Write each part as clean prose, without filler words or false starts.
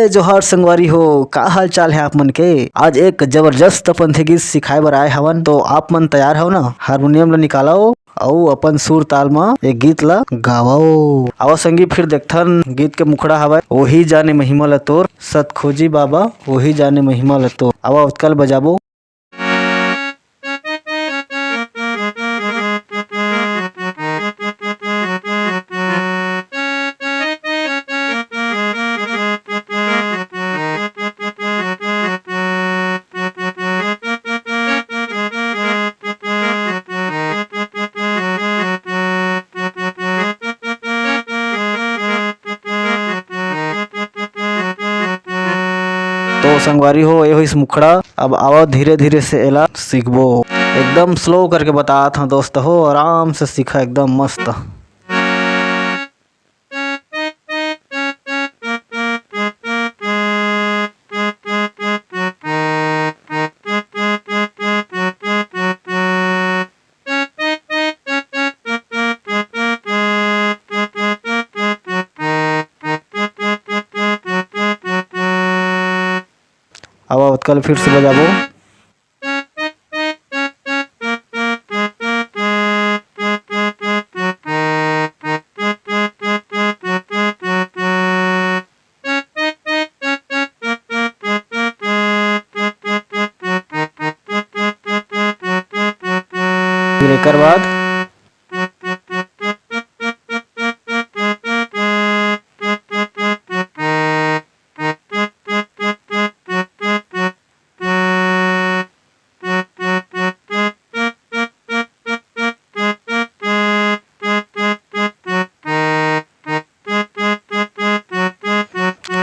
जय जोहार संगवारी हो, का हाल चाल है आप मन के। आज एक जबरदस्त पंथी गीत सिखाए बर आए हवन, तो आप मन तैयार हो ना। हारमोनियम ला निकालो अउ अपन सुर ताल में एक गीत ला गावो। आओ संगी फिर देखथन गीत के मुखड़ा हवय, वही जाने महिमा ल तोर, सत खोजी बाबा वही जाने महिमा ल तोर। आओ उत्कल बजाबो। तो संगवारी हो, ये होइस मुखड़ा। अब आओ धीरे धीरे से एला सीखबो। एकदम स्लो करके बतात हूँ दोस्त हो, आराम से सीखा एकदम मस्त। अब उत्कल फिर से बजाबो। फिर एकर बाद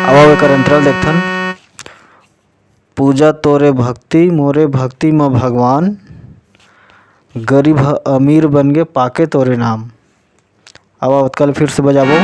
अब एकर अंतराल देखथन। पूजा तोरे भक्ति मोरे भक्ति म भगवान, गरीब अमीर बन गे पाके तोरे नाम। अब उत्कल फिर से बजाबो।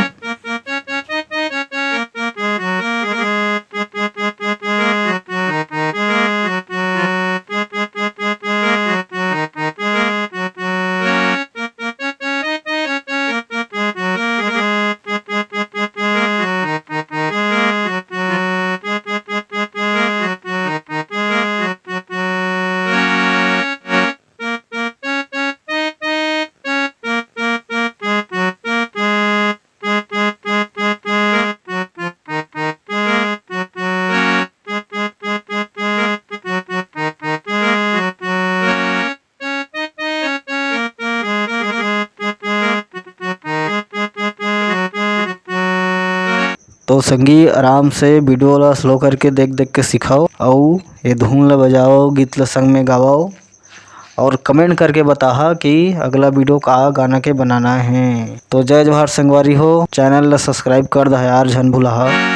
तो संगी आराम से वीडियो ला स्लो करके देख देख के सिखाओ, और ये धुन ला बजाओ, गीत ला संग में गाओ, और कमेंट करके बताहा कि अगला वीडियो का गाना के बनाना है। तो जय जोहार संगवारी हो, चैनल ला सब्सक्राइब कर दहा यार, झन भूलहा।